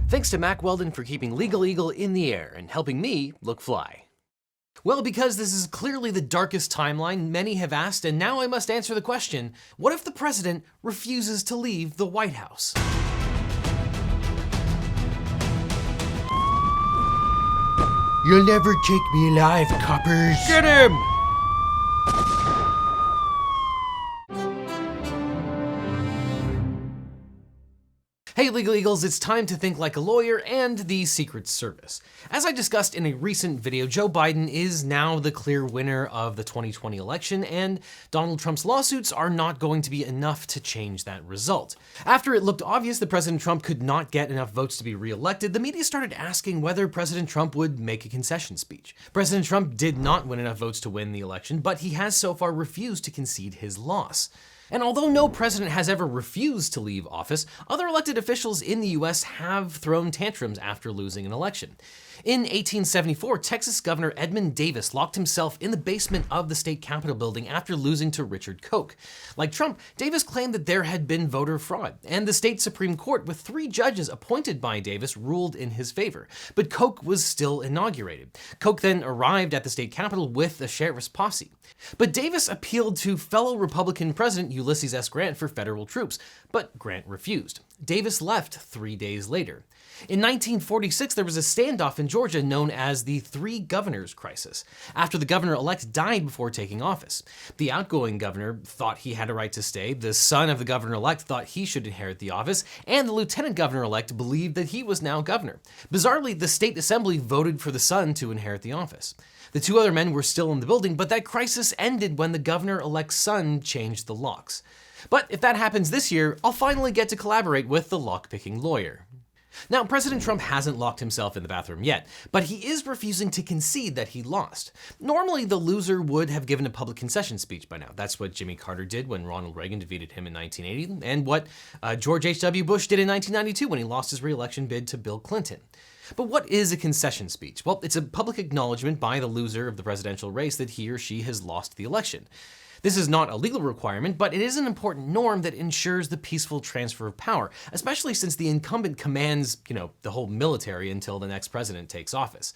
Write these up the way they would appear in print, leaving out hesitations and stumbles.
Thanks to Mac Weldon for keeping LegalEagle in the air and helping me look fly. Well, because this is clearly the darkest timeline, many have asked, and now I must answer the question, what if the president refuses to leave the White House? You'll never take me alive, coppers. Get him! Hey Legal Eagles, it's time to think like a lawyer and the Secret Service. As I discussed in a recent video, Joe Biden is now the clear winner of the 2020 election, and Donald Trump's lawsuits are not going to be enough to change that result. After it looked obvious that President Trump could not get enough votes to be reelected, the media started asking whether President Trump would make a concession speech. President Trump did not win enough votes to win the election, but he has so far refused to concede his loss. And although no president has ever refused to leave office, other elected officials in the US have thrown tantrums after losing an election. In 1874, Texas Governor Edmund Davis locked himself in the basement of the state capitol building after losing to Richard Koch. Like Trump, Davis claimed that there had been voter fraud, and the state Supreme Court, with 3 judges appointed by Davis, ruled in his favor. But Koch was still inaugurated. Koch then arrived at the state capitol with a sheriff's posse. But Davis appealed to fellow Republican President Ulysses S. Grant for federal troops, but Grant refused. Davis left 3 days later. In 1946, there was a standoff in Georgia known as the Three Governors Crisis, after the governor-elect died before taking office. The outgoing governor thought he had a right to stay, the son of the governor-elect thought he should inherit the office, and the lieutenant governor-elect believed that he was now governor. Bizarrely, the state assembly voted for the son to inherit the office. The 2 other men were still in the building, but that crisis ended when the governor-elect's son changed the locks. But if that happens this year, I'll finally get to collaborate with the lock-picking lawyer. Now, President Trump hasn't locked himself in the bathroom yet, but he is refusing to concede that he lost. Normally, the loser would have given a public concession speech by now. That's what Jimmy Carter did when Ronald Reagan defeated him in 1980, and what George H.W. Bush did in 1992 when he lost his re-election bid to Bill Clinton. But what is a concession speech? Well, it's a public acknowledgement by the loser of the presidential race that he or she has lost the election. This is not a legal requirement, but it is an important norm that ensures the peaceful transfer of power, especially since the incumbent commands, the whole military until the next president takes office.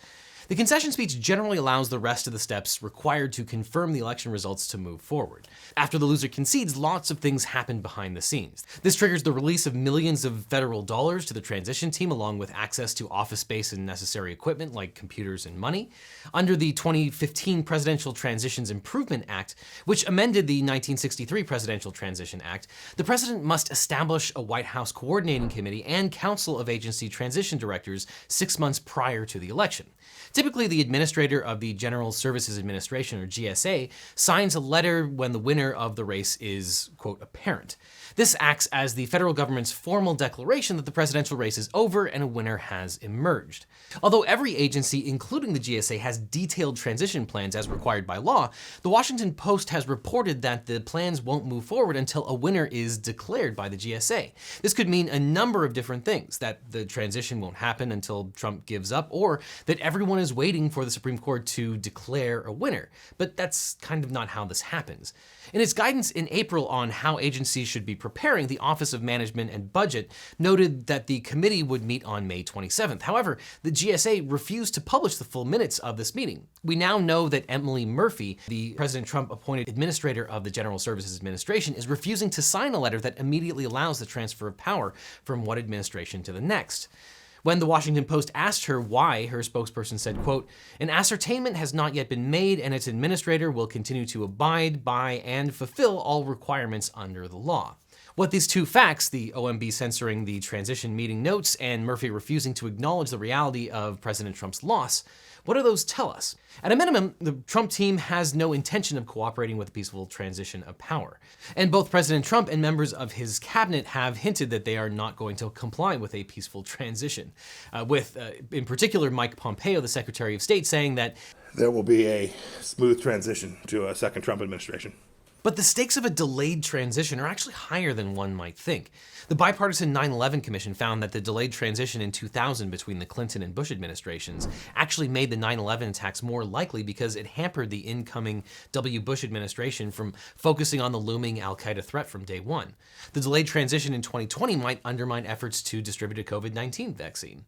The concession speech generally allows the rest of the steps required to confirm the election results to move forward. After the loser concedes, lots of things happen behind the scenes. This triggers the release of millions of federal dollars to the transition team, along with access to office space and necessary equipment like computers and money. Under the 2015 Presidential Transitions Improvement Act, which amended the 1963 Presidential Transition Act, the president must establish a White House coordinating committee and council of agency transition directors 6 months prior to the election. Typically, the administrator of the General Services Administration, or GSA, signs a letter when the winner of the race is, quote, apparent. This acts as the federal government's formal declaration that the presidential race is over and a winner has emerged. Although every agency, including the GSA, has detailed transition plans as required by law, the Washington Post has reported that the plans won't move forward until a winner is declared by the GSA. This could mean a number of different things: that the transition won't happen until Trump gives up, or that everyone is waiting for the Supreme Court to declare a winner. But that's kind of not how this happens. In its guidance in April on how agencies should be preparing, the Office of Management and Budget noted that the committee would meet on May 27th. However, the GSA refused to publish the full minutes of this meeting. We now know that Emily Murphy, the President Trump-appointed administrator of the General Services Administration, is refusing to sign a letter that immediately allows the transfer of power from one administration to the next. When the Washington Post asked her why, her spokesperson said, quote, "An ascertainment has not yet been made, and its administrator will continue to abide by and fulfill all requirements under the law." What these 2 facts, the OMB censoring the transition meeting notes and Murphy refusing to acknowledge the reality of President Trump's loss, what do those tell us? At a minimum, the Trump team has no intention of cooperating with a peaceful transition of power. And both President Trump and members of his cabinet have hinted that they are not going to comply with a peaceful transition. In particular, Mike Pompeo, the Secretary of State, saying that there will be a smooth transition to a second Trump administration. But the stakes of a delayed transition are actually higher than one might think. The bipartisan 9/11 Commission found that the delayed transition in 2000 between the Clinton and Bush administrations actually made the 9/11 attacks more likely because it hampered the incoming W. Bush administration from focusing on the looming al-Qaeda threat from day one. The delayed transition in 2020 might undermine efforts to distribute a COVID-19 vaccine.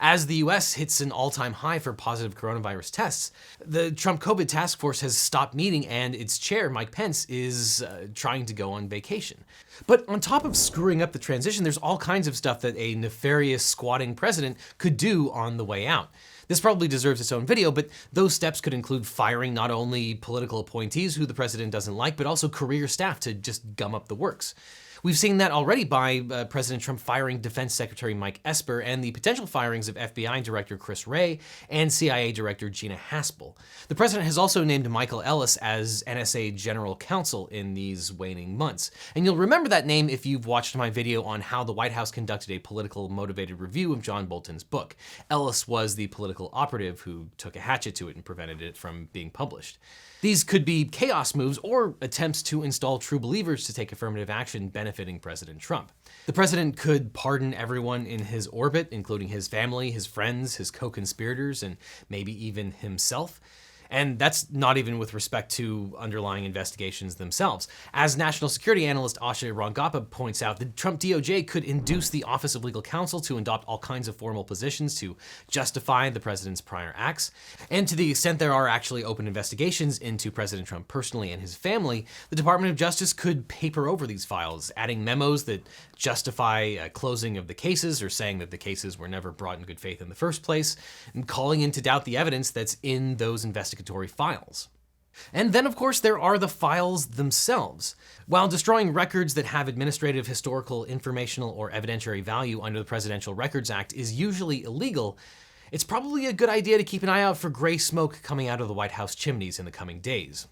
As the US hits an all-time high for positive coronavirus tests, the Trump COVID task force has stopped meeting and its chair, Mike Pence, is trying to go on vacation. But on top of screwing up the transition, there's all kinds of stuff that a nefarious squatting president could do on the way out. This probably deserves its own video, but those steps could include firing not only political appointees who the president doesn't like, but also career staff to just gum up the works. We've seen that already by President Trump firing Defense Secretary Mike Esper and the potential firings of FBI Director Chris Wray and CIA Director Gina Haspel. The president has also named Michael Ellis as NSA General Counsel in these waning months. And you'll remember that name if you've watched my video on how the White House conducted a political motivated review of John Bolton's book. Ellis was the political operative who took a hatchet to it and prevented it from being published. These could be chaos moves or attempts to install true believers to take affirmative action benefiting President Trump. The president could pardon everyone in his orbit, including his family, his friends, his co-conspirators, and maybe even himself. And that's not even with respect to underlying investigations themselves. As national security analyst Asha Rangappa points out, the Trump DOJ could induce the Office of Legal Counsel to adopt all kinds of formal positions to justify the president's prior acts. And to the extent there are actually open investigations into President Trump personally and his family, the Department of Justice could paper over these files, adding memos that justify closing of the cases or saying that the cases were never brought in good faith in the first place, and calling into doubt the evidence that's in those investigatory files. And then, of course, there are the files themselves. While destroying records that have administrative, historical, informational, or evidentiary value under the Presidential Records Act is usually illegal, it's probably a good idea to keep an eye out for gray smoke coming out of the White House chimneys in the coming days.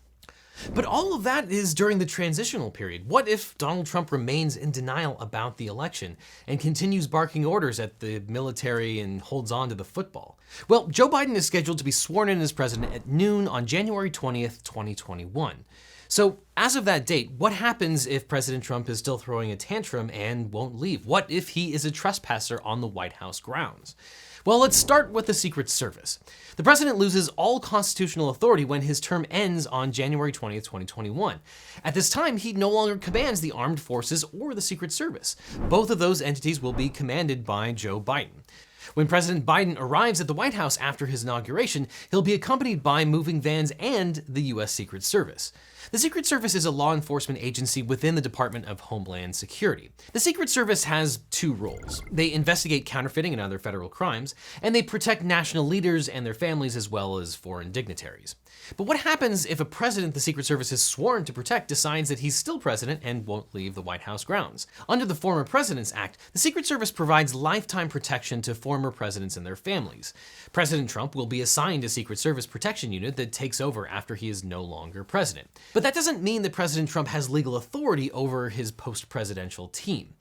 But all of that is during the transitional period. What if Donald Trump remains in denial about the election and continues barking orders at the military and holds on to the football? Well, Joe Biden is scheduled to be sworn in as president at noon on January 20th, 2021. So as of that date, what happens if President Trump is still throwing a tantrum and won't leave? What if he is a trespasser on the White House grounds? Well, let's start with the Secret Service. The president loses all constitutional authority when his term ends on January 20th, 2021. At this time, he no longer commands the armed forces or the Secret Service. Both of those entities will be commanded by Joe Biden. When President Biden arrives at the White House after his inauguration, he'll be accompanied by moving vans and the U.S. Secret Service. The Secret Service is a law enforcement agency within the Department of Homeland Security. The Secret Service has two roles. They investigate counterfeiting and other federal crimes, and they protect national leaders and their families as well as foreign dignitaries. But what happens if a president the Secret Service is sworn to protect decides that he's still president and won't leave the White House grounds? Under the Former Presidents Act, the Secret Service provides lifetime protection to former presidents and their families. President Trump will be assigned a Secret Service protection unit that takes over after he is no longer president. But that doesn't mean that President Trump has legal authority over his post-presidential team.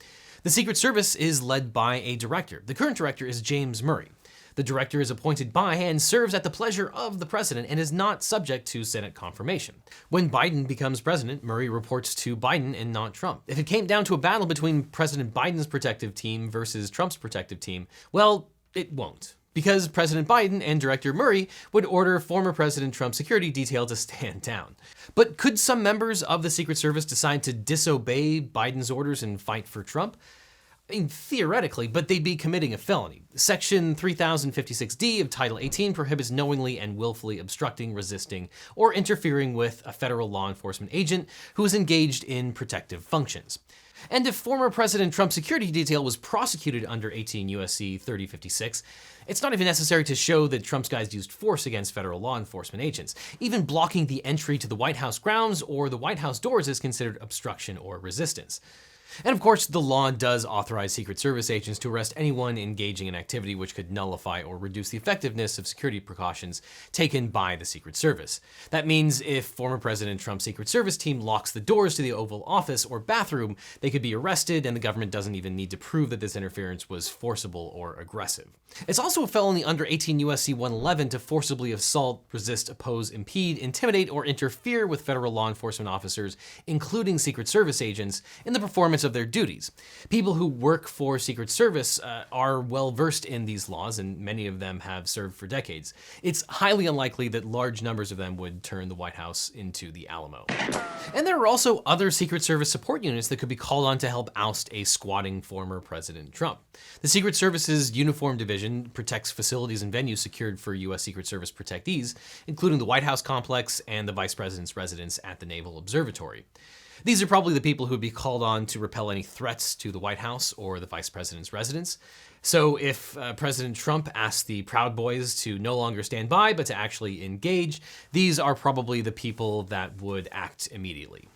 The Secret Service is led by a director. The current director is James Murray. The director is appointed by and serves at the pleasure of the president and is not subject to Senate confirmation. When Biden becomes president, Murray reports to Biden and not Trump. If it came down to a battle between President Biden's protective team versus Trump's protective team, well, it won't. Because President Biden and Director Murray would order former President Trump's security detail to stand down. But could some members of the Secret Service decide to disobey Biden's orders and fight for Trump? I mean, theoretically, but they'd be committing a felony. Section 3056D of Title 18 prohibits knowingly and willfully obstructing, resisting, or interfering with a federal law enforcement agent who is engaged in protective functions. And if former President Trump's security detail was prosecuted under 18 U.S.C. 3056, it's not even necessary to show that Trump's guys used force against federal law enforcement agents. Even blocking the entry to the White House grounds or the White House doors is considered obstruction or resistance. And of course, the law does authorize Secret Service agents to arrest anyone engaging in activity which could nullify or reduce the effectiveness of security precautions taken by the Secret Service. That means if former President Trump's Secret Service team locks the doors to the Oval Office or bathroom, they could be arrested, and the government doesn't even need to prove that this interference was forcible or aggressive. It's also a felony under 18 U.S.C. 111 to forcibly assault, resist, oppose, impede, intimidate, or interfere with federal law enforcement officers, including Secret Service agents, in the performance of their duties. People who work for Secret Service are well versed in these laws, and many of them have served for decades. It's highly unlikely that large numbers of them would turn the White House into the Alamo. And there are also other Secret Service support units that could be called on to help oust a squatting former President Trump. The Secret Service's Uniform Division protects facilities and venues secured for U.S. Secret Service protectees, including the White House complex and the Vice President's residence at the Naval Observatory. These are probably the people who would be called on to repel any threats to the White House or the Vice President's residence. So if President Trump asks the Proud Boys to no longer stand by, but to actually engage, these are probably the people that would act immediately.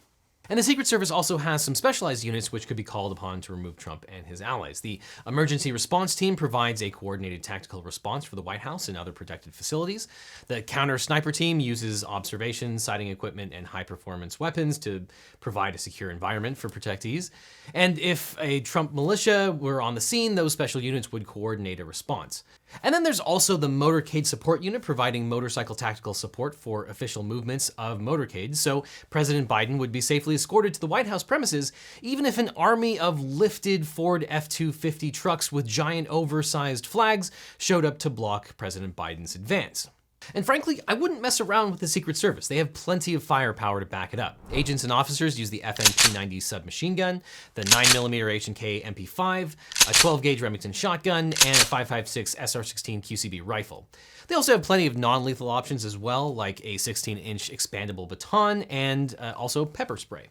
And the Secret Service also has some specialized units which could be called upon to remove Trump and his allies. The Emergency Response Team provides a coordinated tactical response for the White House and other protected facilities. The Counter Sniper Team uses observation, sighting equipment, and high-performance weapons to provide a secure environment for protectees. And if a Trump militia were on the scene, those special units would coordinate a response. And then there's also the Motorcade Support Unit, providing motorcycle tactical support for official movements of motorcades, so President Biden would be safely escorted to the White House premises, even if an army of lifted Ford F-250 trucks with giant oversized flags showed up to block President Biden's advance. And frankly, I wouldn't mess around with the Secret Service. They have plenty of firepower to back it up. Agents and officers use the FMP-90 submachine gun, the 9mm H&K MP5, a 12-gauge Remington shotgun, and a 5.56 SR-16 QCB rifle. They also have plenty of non-lethal options as well, like a 16-inch expandable baton and also pepper spray.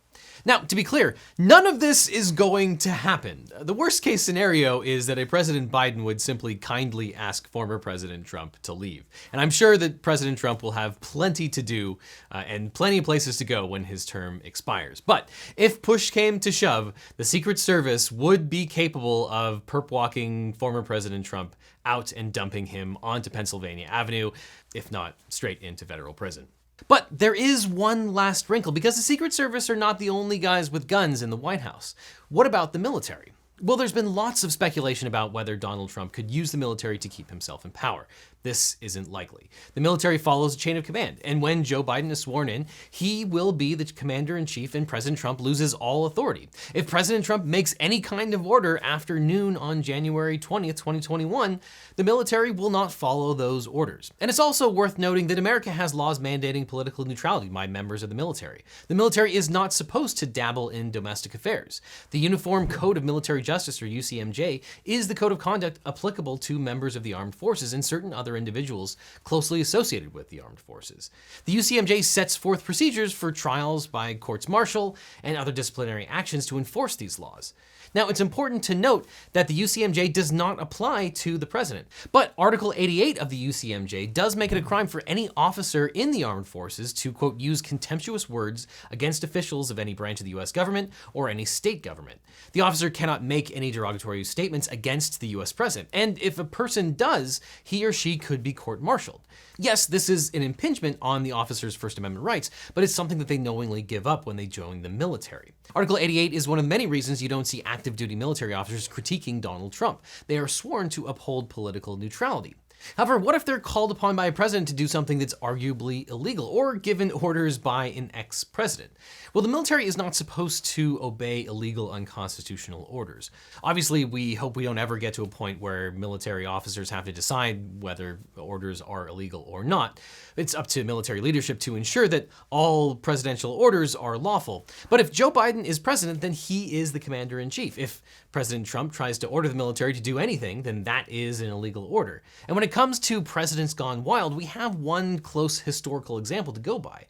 Now, to be clear, none of this is going to happen. The worst case scenario is that a President Biden would simply kindly ask former President Trump to leave. And I'm sure that President Trump will have plenty to do and plenty of places to go when his term expires. But if push came to shove, the Secret Service would be capable of perp-walking former President Trump out and dumping him onto Pennsylvania Avenue, if not straight into federal prison. But there is one last wrinkle, because the Secret Service are not the only guys with guns in the White House. What about the military? Well, there's been lots of speculation about whether Donald Trump could use the military to keep himself in power. This isn't likely. The military follows a chain of command, and when Joe Biden is sworn in, he will be the commander-in-chief and President Trump loses all authority. If President Trump makes any kind of order after noon on January 20th, 2021, the military will not follow those orders. And it's also worth noting that America has laws mandating political neutrality by members of the military. The military is not supposed to dabble in domestic affairs. The Uniform Code of Military Justice, or UCMJ, is the code of conduct applicable to members of the armed forces and certain other individuals closely associated with the armed forces. The UCMJ sets forth procedures for trials by courts martial and other disciplinary actions to enforce these laws. Now, it's important to note that the UCMJ does not apply to the president, but Article 88 of the UCMJ does make it a crime for any officer in the armed forces to, quote, use contemptuous words against officials of any branch of the US government or any state government. The officer cannot make any derogatory statements against the US president, and if a person does, he or she could be court-martialed. Yes, this is an impingement on the officer's First Amendment rights, but it's something that they knowingly give up when they join the military. Article 88 is one of many reasons you don't see active duty military officers critiquing Donald Trump. They are sworn to uphold political neutrality. However, what if they're called upon by a president to do something that's arguably illegal or given orders by an ex-president? Well, the military is not supposed to obey illegal, unconstitutional orders. Obviously, we hope we don't ever get to a point where military officers have to decide whether orders are illegal or not. It's up to military leadership to ensure that all presidential orders are lawful. But if Joe Biden is president, then he is the commander-in-chief. If President Trump tries to order the military to do anything, then that is an illegal order. And when it comes to presidents gone wild, we have one close historical example to go by.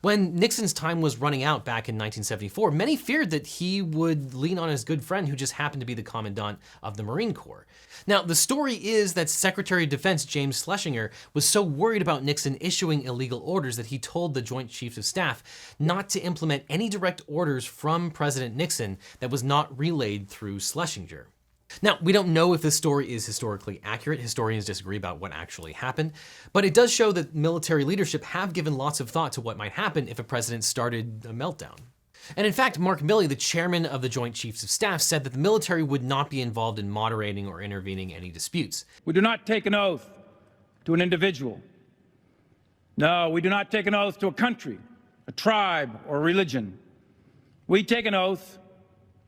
When Nixon's time was running out back in 1974, many feared that he would lean on his good friend who just happened to be the commandant of the Marine Corps. Now, the story is that Secretary of Defense James Schlesinger was so worried about Nixon issuing illegal orders that he told the Joint Chiefs of Staff not to implement any direct orders from President Nixon that was not relayed through Schlesinger. Now, we don't know if this story is historically accurate. Historians disagree about what actually happened, but it does show that military leadership have given lots of thought to what might happen if a president started a meltdown. And in fact, Mark Milley, the chairman of the Joint Chiefs of Staff, said that the military would not be involved in moderating or intervening any disputes. We do not take an oath to an individual. No, we do not take an oath to a country, a tribe, or a religion. We take an oath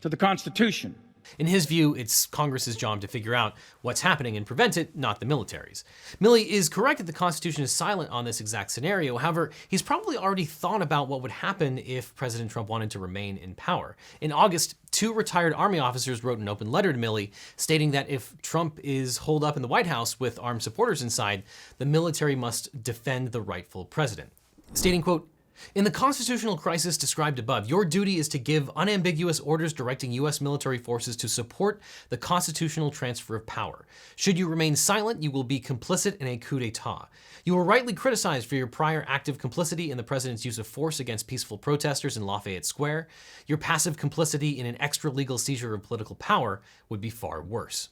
to the Constitution. In his view, it's Congress's job to figure out what's happening and prevent it, not the military's. Milley is correct that the Constitution is silent on this exact scenario. However, he's probably already thought about what would happen if President Trump wanted to remain in power. In August, 2 retired Army officers wrote an open letter to Milley stating that if Trump is holed up in the White House with armed supporters inside, the military must defend the rightful president. Stating, quote, "In the constitutional crisis described above, your duty is to give unambiguous orders directing U.S. military forces to support the constitutional transfer of power. Should you remain silent, you will be complicit in a coup d'etat. You were rightly criticized for your prior active complicity in the president's use of force against peaceful protesters in Lafayette Square. Your passive complicity in an extra-legal seizure of political power would be far worse."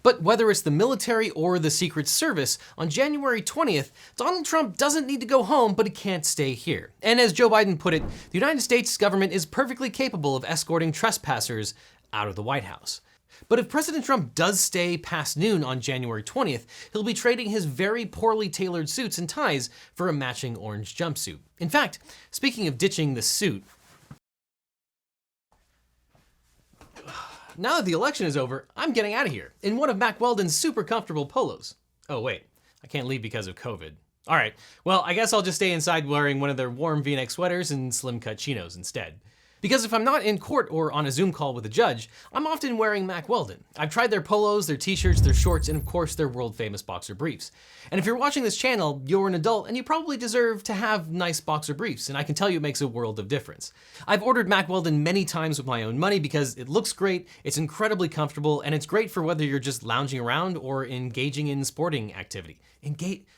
But whether it's the military or the Secret Service, on January 20th, Donald Trump doesn't need to go home, but he can't stay here. And as Joe Biden put it, the United States government is perfectly capable of escorting trespassers out of the White House. But if President Trump does stay past noon on January 20th, he'll be trading his very poorly tailored suits and ties for a matching orange jumpsuit. In fact, speaking of ditching the suit, now that the election is over, I'm getting out of here in one of Mack Weldon's super comfortable polos. Oh wait, I can't leave because of COVID. All right, well, I guess I'll just stay inside wearing one of their warm V-neck sweaters and slim cut chinos instead. Because if I'm not in court or on a Zoom call with a judge, I'm often wearing Mack Weldon. I've tried their polos, their t-shirts, their shorts, and of course their world famous boxer briefs. And if you're watching this channel, you're an adult and you probably deserve to have nice boxer briefs, and I can tell you it makes a world of difference. I've ordered Mack Weldon many times with my own money because it looks great, it's incredibly comfortable, and it's great for whether you're just lounging around or engaging in sporting activity.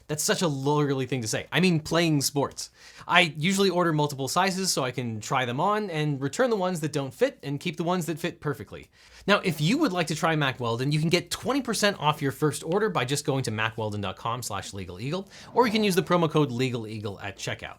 That's such a lawyerly thing to say. I mean playing sports. I usually order multiple sizes so I can try them on and return the ones that don't fit and keep the ones that fit perfectly. Now, if you would like to try Mack Weldon, you can get 20% off your first order by just going to mackweldon.com/LegalEagle, or you can use the promo code LegalEagle at checkout.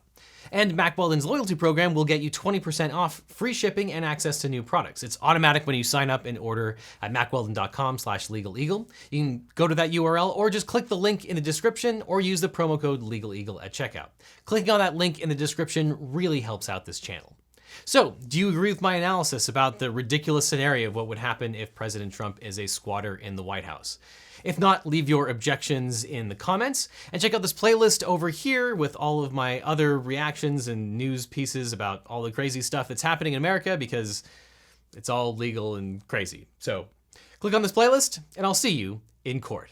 And Mack Weldon's loyalty program will get you 20% off, free shipping, and access to new products. It's automatic when you sign up and order at mackweldon.com/LegalEagle. You can go to that URL or just click the link in the description or use the promo code LegalEagle at checkout. Clicking on that link in the description really helps out this channel. So, do you agree with my analysis about the ridiculous scenario of what would happen if President Trump is a squatter in the White House? If not, leave your objections in the comments, and check out this playlist over here with all of my other reactions and news pieces about all the crazy stuff that's happening in America, because it's all legal and crazy. So, click on this playlist, and I'll see you in court.